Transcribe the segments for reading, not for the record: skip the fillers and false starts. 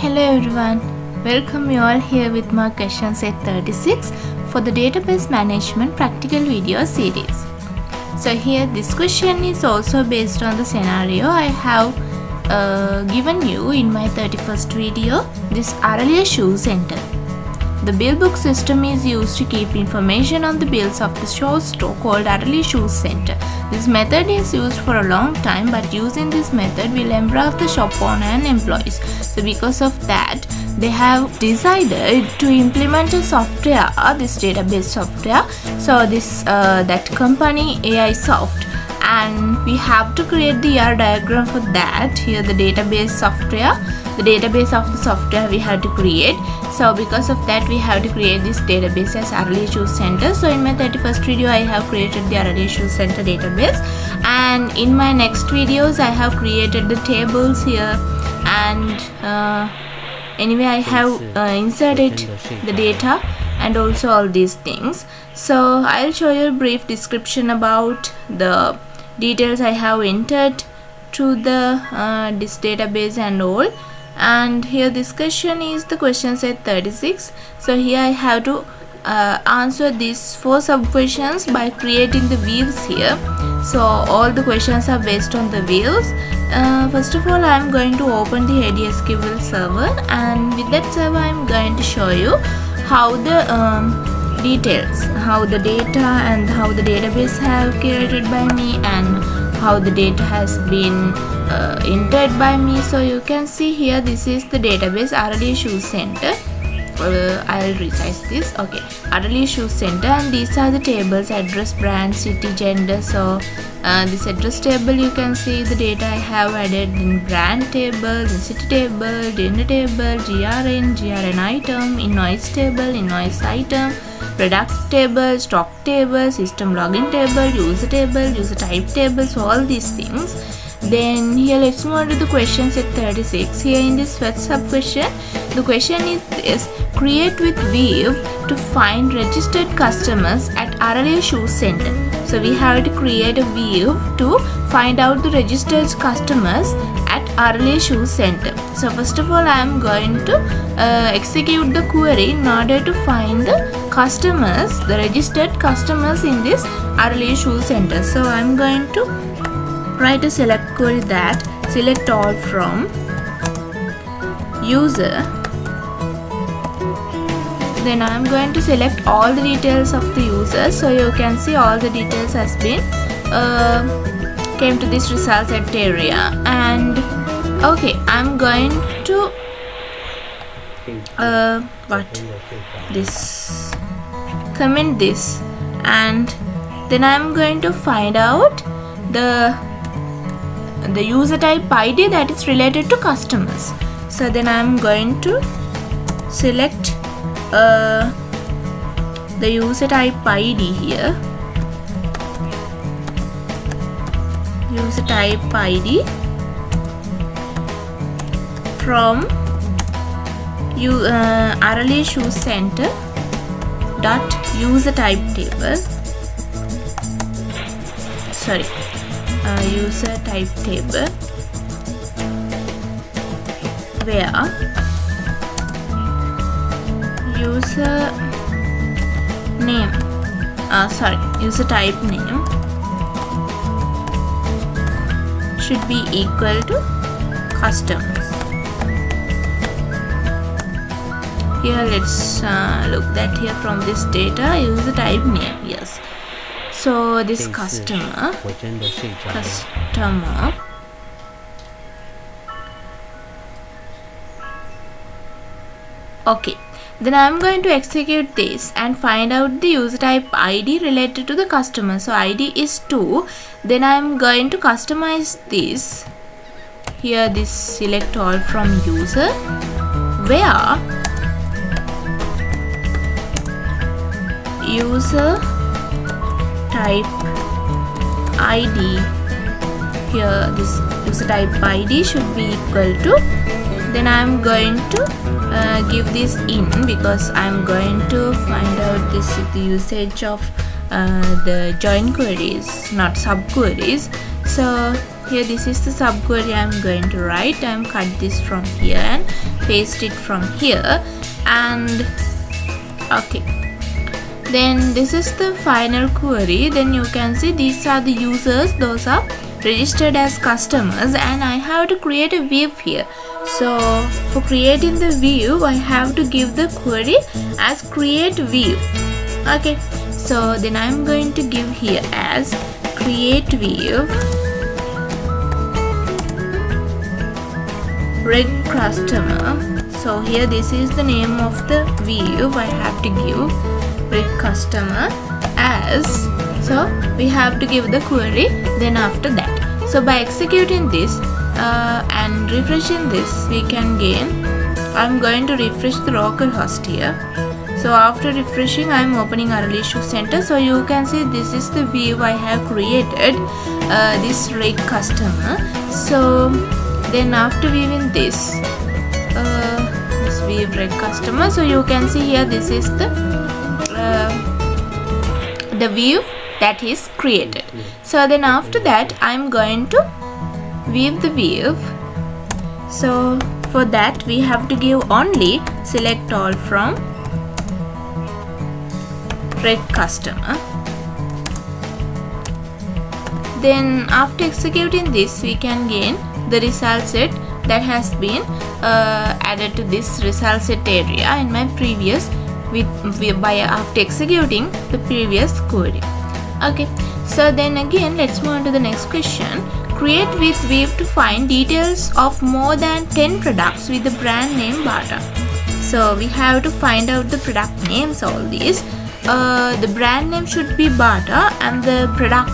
Hello everyone, welcome you all here with my question set 36 for the database management practical video series. So here this question is also based on the scenario I have given you in my 31st video, this RLA shoe center. The bill book system is used to keep information on the bills of the shoe store called RLA shoe center. This method is used for a long time, but using this method will embarrass the shop owner and employees. So because of that, they have decided to implement a software, this database software. So this that company AI Soft, and we have to create the ER diagram for that. Here the database software, the database of the software we have to create. So because of that, we have to create this database as RLA shoe center. So in my 31st video, I have created the RLA shoe center database, and in my next videos I have created the tables here, and anyway I have inserted the data and also all these things. So I'll show you a brief description about the details I have entered to the this database and all. And here this question is the question set 36. So here I have to answer these 4 sub questions by creating the views here. So all the questions are based on the views. First of all, I am going to open the SQL server, and with that server I am going to show you how the details, how the data and how the database have created by me, and how the data has been entered by me. So you can see here, this is the database RLA shoe center. I'll resize this. Okay, RLA shoe center, and these are the tables: address, brand, city, gender. So this address table, you can see the data I have added in brand table, in city table, gender table, GRN item, invoice table, invoice item, product table, stock table, system login table, user type table. So all these things. Then here let's move on to the question set 36. Here in this first sub question, the question is this: create with view to find registered customers at RLA shoe center. So we have to create a view to find out the registered customers at RLA shoe center. So first of all, I am going to execute the query in order to find the customers, the registered customers in this RLA shoe center. So I am going to write a select query that select all from user. Then I am going to select all the details of the user. So you can see all the details has been came to this result set area. And okay, I am going to comment this, and then I am going to find out the user type ID that is related to customers. So then I am going to select the user type ID here, user type ID from RLA shoe center dot user type table, user type table, where user name, user type name should be equal to customers. Here let's look that here from this data, user type name, yes. So this customer, okay. Then I am going to execute this and find out the user type ID related to the customer. So ID is 2. Then I am going to customize this. Here this select all from user, where user type ID, here this user type ID should be equal to, then I am going to give this in, because I am going to find out this the usage of the join queries, not sub queries. So here this is the subquery I'm going to write. I'm cut this from here and paste it from here, and okay, then this is the final query. Then you can see these are the users, those are registered as customers, and I have to create a view here. So for creating the view, I have to give the query as create view. Okay, so then I'm going to give here as create view reg customer. So here this is the name of the view. I have to give reg customer as, so we have to give the query. Then after that, so by executing this and refreshing this, we can gain, I'm going to refresh the localhost here. So after refreshing, I'm opening our issue center. So you can see this is the view I have created, this reg customer. So then after viewing this view reg customer, so you can see here this is the view that is created. So then after that, I'm going to view the view. So for that, we have to give only select all from reg customer. Then after executing this, we can gain the result set that has been added to this result set area in my previous by after executing the previous query. Okay, so then again let's move on to the next question. Create with view to find details of more than 10 products with the brand name Bata. So we have to find out the product names, all these. The brand name should be Bata, and the product,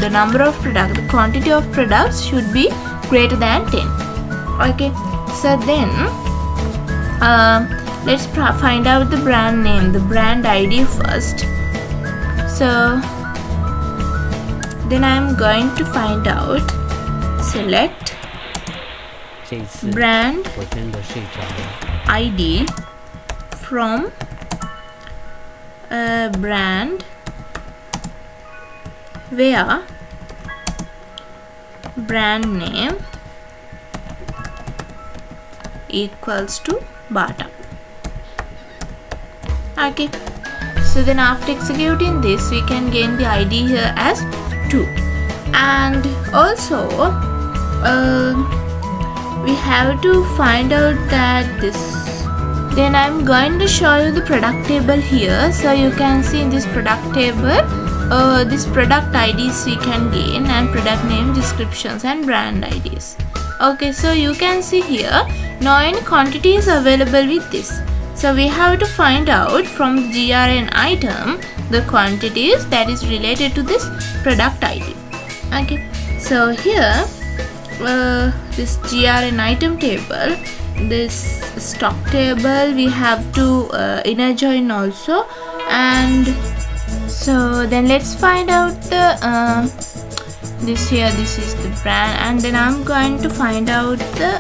the number of products, the quantity of products should be greater than 10. Okay, so then let's find out the brand name, the brand ID first. So then I'm going to find out, select brand ID from brand where brand name equals to Bata. Okay, so then after executing this, we can gain the ID here as 2, and also we have to find out that this, then I'm going to show you the product table here. So you can see in this product table this product IDs we can gain, and product name, descriptions, and brand IDs. Okay, so you can see here 9 quantities available with this. So we have to find out from the GRN item the quantities that is related to this product ID. Okay, so here this GRN item table, this stock table, we have to inner join also. And so then let's find out the this here, this is the brand, and then I'm going to find out the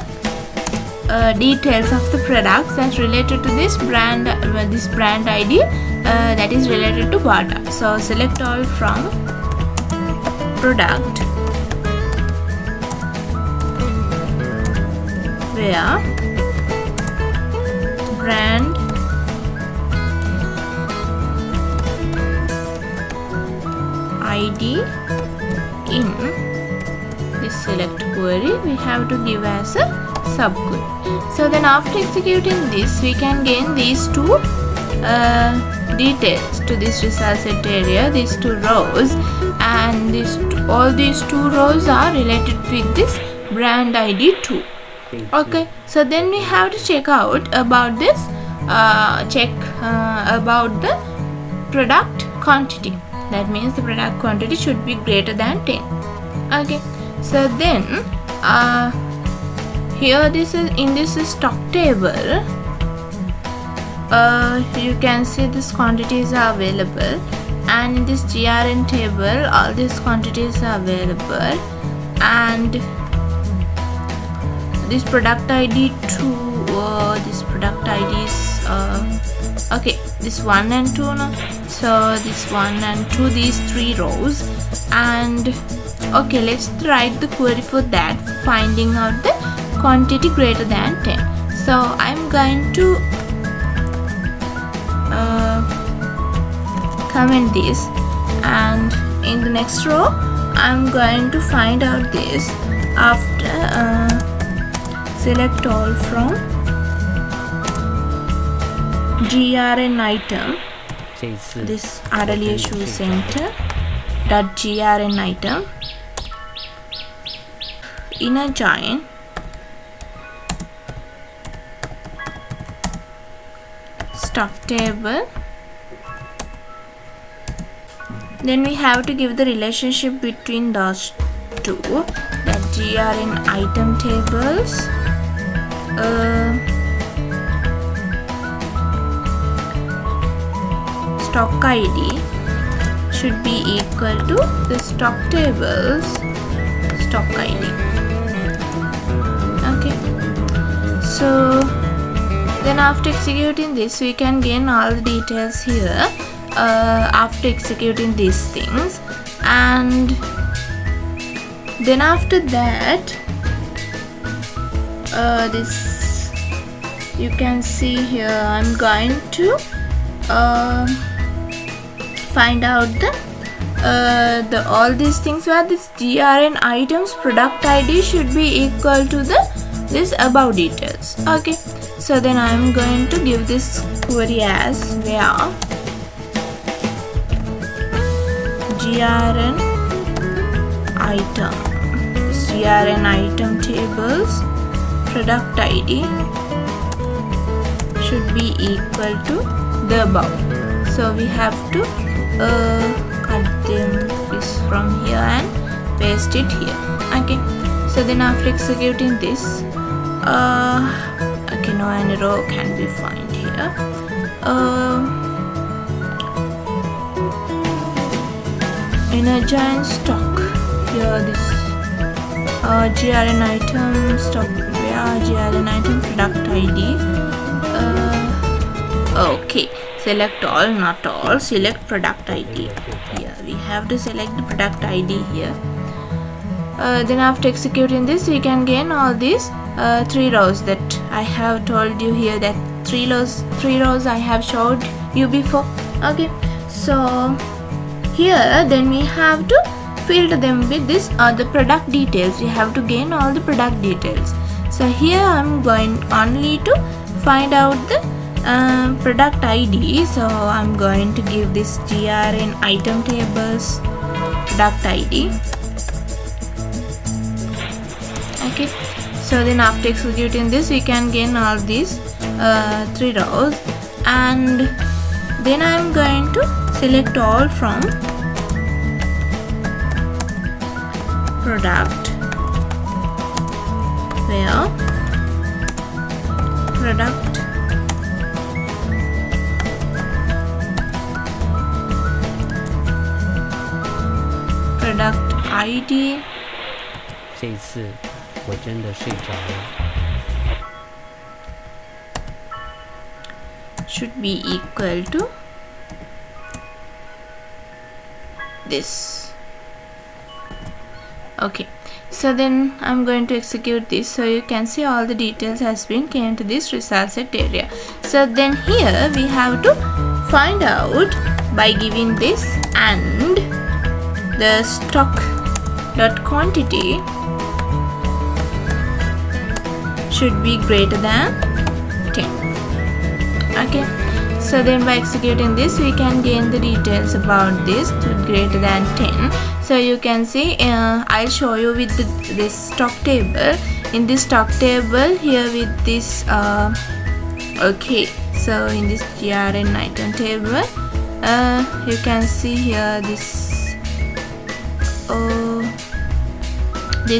details of the products that's related to this brand ID that is related to Bata. So select all from product where brand ID in this select query we have to give as a subquery. So then after executing this, we can gain these two details to this result set area, these 2 rows, and all these 2 rows are related with this brand ID 2. Okay, so then we have to check out about this, about the product quantity. That means the product quantity should be greater than 10. Okay, so then here this is in this stock table, you can see these quantities are available, and in this GRN table all these quantities are available, and this product ID 2, this product ID is okay, this 1 and 2 now. So this 1 and 2, these 3 rows, and Okay, let's write the query for that, finding out the quantity greater than 10. So I'm going to comment this, and in the next row I'm going to find out this after select all from grn item, this RLA shoe center dot grn item, inner join stock table. Then we have to give the relationship between those two, that grn item tables stock ID should be equal to the stock tables stock ID. Okay, so then after executing this, we can gain all the details here after executing these things. And then after that, this you can see here, I'm going to find out the all these things where this grn items product ID should be equal to this above details. Okay, so then I'm going to give this query as where grn item, this grn item tables product ID should be equal to the above. So we have to cut them this from here and paste it here. Okay, so then after executing this, okay, no any row can be found here. Inner join stock here, this grn item stock where grn item product ID. Okay, select all, not all, select product ID. Here we have to select the product ID here. Then after executing this, we can gain all these 3 rows that I have told you here, that 3 rows I have showed you before. Okay, so here then we have to filter them with this the product details. We have to gain all the product details. So here I'm going only to find out the product ID. So I'm going to give this grn item tables product ID. Okay, so then after executing this, we can gain all these 3 rows, and then I'm going to select all from product where product ID 这一次我真的睡着了。 should be equal to this. Okay, so then I'm going to execute this, so you can see all the details has been came to this result set area. So then here we have to find out by giving this, and the stock dot quantity should be greater than 10. Okay, so then by executing this, we can gain the details about this to greater than 10. So you can see I'll show you with this stock table. In this stock table here with this okay, so in this grn item table you can see here this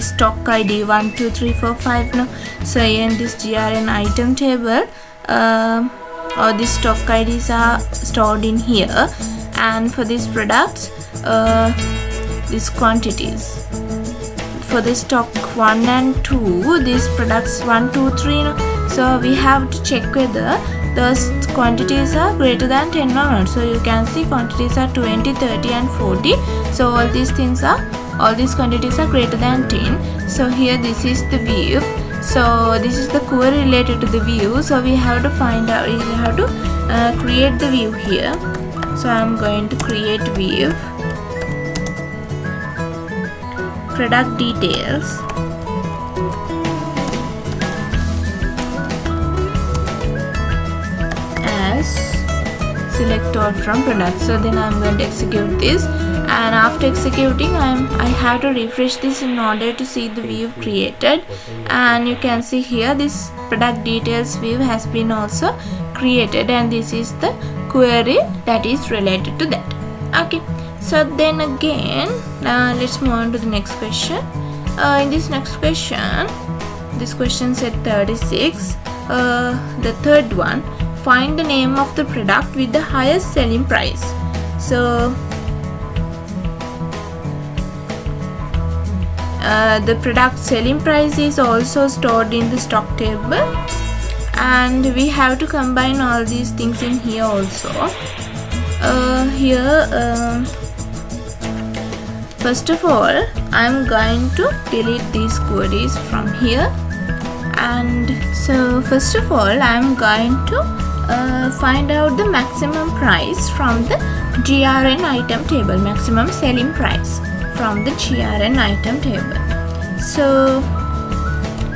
stock ID 1 2 3 4 5 no. So in this grn item table all these stock IDs are stored in here, and for these products these quantities for the stock 1 and 2, these products 1 2 3 no. So we have to check whether those quantities are greater than 10 or not. So you can see quantities are 20 30 and 40. So all these things are all these quantities are greater than 10. So here this is the view. So this is the query related to the view. So we have to find out, we have to create the view here. So I'm going to create view, product details, as select all from product. So then I'm going to execute this, and after executing I have to refresh this in order to see the view created. And you can see here this product details view has been also created, and this is the query that is related to that. Okay, so then again let's move on to the next question. In this next question, this question set 36, the third one, find the name of the product with the highest selling price. So the product selling price is also stored in the stock table, and we have to combine all these things in here also. First of all, I'm going to delete these queries from here. And so first of all, I'm going to find out the maximum price from the GRN item table, maximum selling price from the GRN item table. So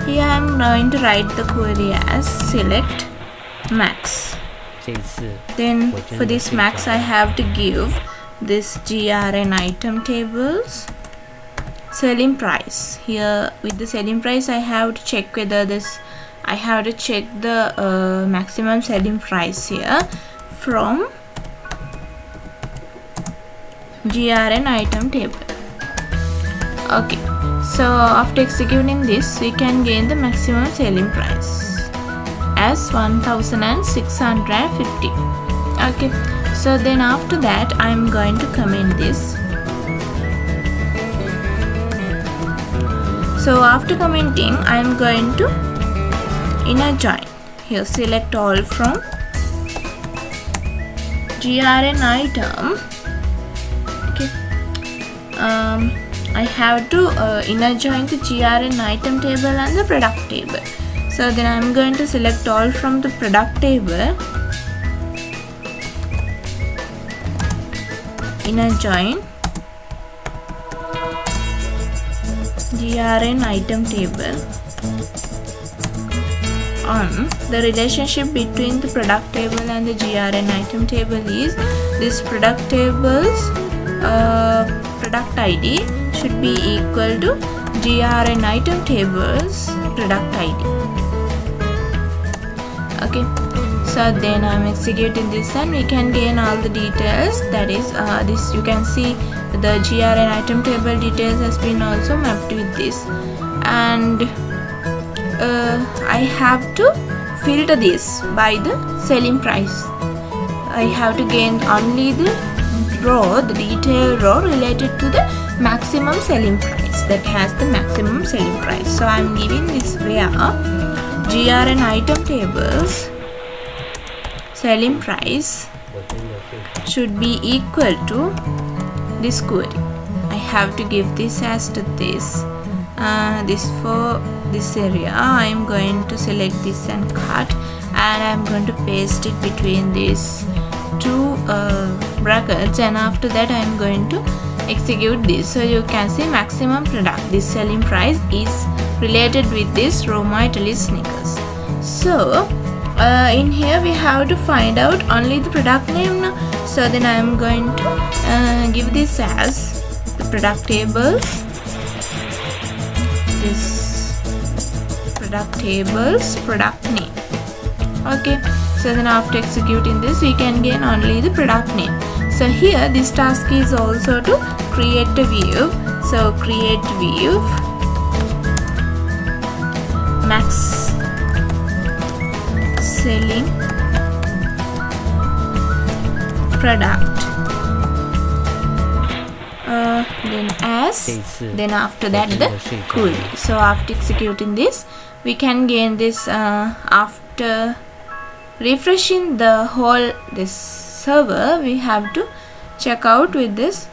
here I'm going to write the query as select max. Then for this max I have to give this GRN item tables selling price. Here with the selling price I have to check whether this, I have to check the maximum selling price here from GRN item table. Okay, so after executing this we can gain the maximum selling price as 1650. Okay, so then after that I'm going to comment this. So after commenting I'm going to inner join. Here select all from GRN item. Okay, I have to inner join the GRN item table and the product table. So then I'm going to select all from the product table, inner join GRN item table on the relationship between the product table and the GRN item table is this product table's product ID should be equal to GRN item table's product ID. Okay, so then I'm executing this and we can gain all the details. That is this, you can see the GRN item table details has been also mapped with this, and I have to filter this by the selling price. I have to gain only the row, the detail row related to the maximum selling price, that has the maximum selling price. So I'm giving this where GRN item tables selling price should be equal to this query. I have to give this as to this. This for this area I am going to select this and cut, and I am going to paste it between these two brackets, and after that I am going to execute this. So you can see maximum product, this selling price is related with this Roma Italy sneakers. So in here we have to find out only the product name now. So then I am going to give this as the product tables, this product tables product name. Okay, so then after executing this we can gain only the product name. So here this task is also to create a view. So create view max selling product, then as, then after that the query. So after executing this we can gain this after refreshing the whole this server. We have to check out with this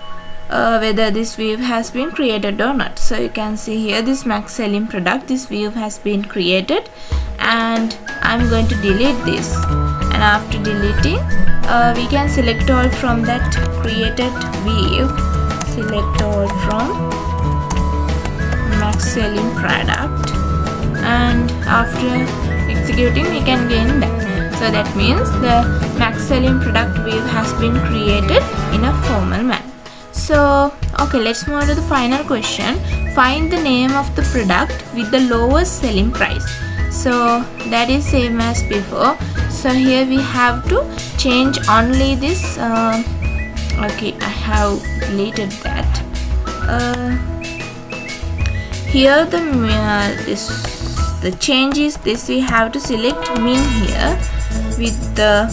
whether this view has been created or not. So you can see here this max selling product, this view has been created, and I'm going to delete this. And after deleting, we can select all from that created view, select all from max selling product, and after executing we can gain that. So that means the max selling product view has been created in a formal manner. So okay, let's move on to the final question. Find the name of the product with the lowest selling price. So that is same as before. So here we have to change only this. Okay, I have deleted that. Here the change is this: we have to select min here with the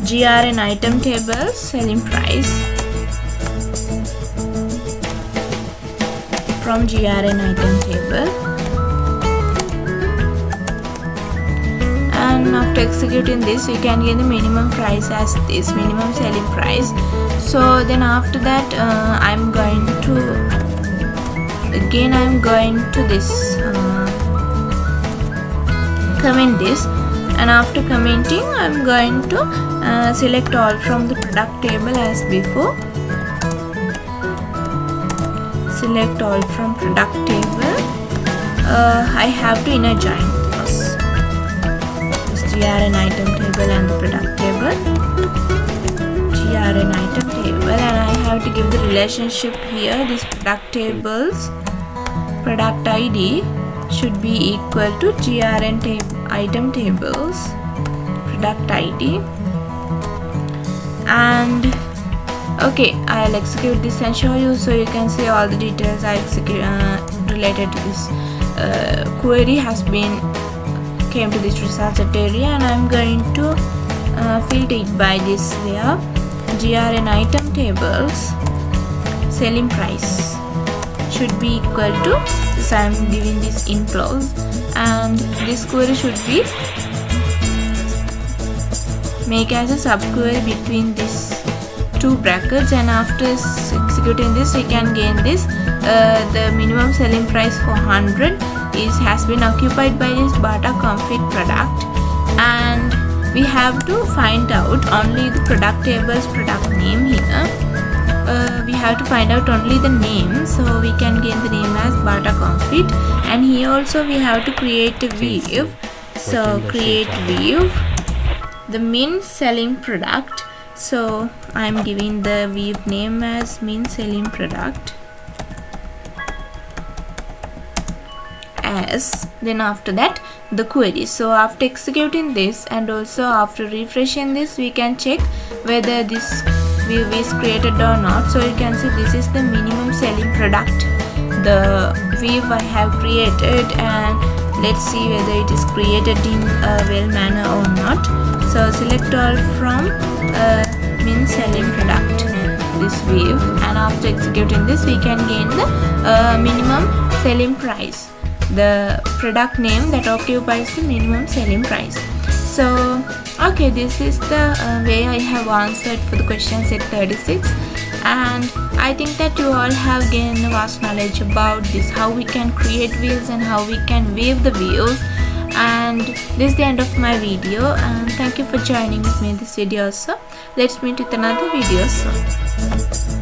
GRN item table selling price from GRN item table, and after executing this we can get the minimum price as this minimum selling price. So then after that I'm going to this comment this, and after commenting I'm going to select all from the product table as before. Select all from product table. I have to inner join this GRN item table and the product table, GRN item table, and I have to give the relationship here. This product tables product ID should be equal to GRN item tables product ID. And okay, I'll execute this and show you, so you can see all the details I execute related to this query has been came to this results area, and I'm going to filter it by this here, GRN item tables selling price should be equal to this. I'm giving this in clause, and this query should be make as a subquery between these two brackets, and after executing this we can gain this. The minimum selling price for 100 has been occupied by this Bata Comfit product, and we have to find out only the product table's product name here. We have to find out only the name, so we can gain the name as Bata Comfit, and here also we have to create a view. So create view, the min selling product. So I'm giving the view name as min selling product as, then after that the query. So after executing this and also after refreshing this, we can check whether this view is created or not. So you can see this is the minimum selling product, the view I have created, and let's see whether it is created in a well manner or not. So select all from min selling product, this view, and after executing this we can gain the minimum selling price, the product name that occupies the minimum selling price. So okay, this is the way I have answered for the question set 36, and I think that you all have gained vast knowledge about this, how we can create views and how we can view the views. And this is the end of my video, and thank you for joining with me in this video also. Let's meet with another video soon.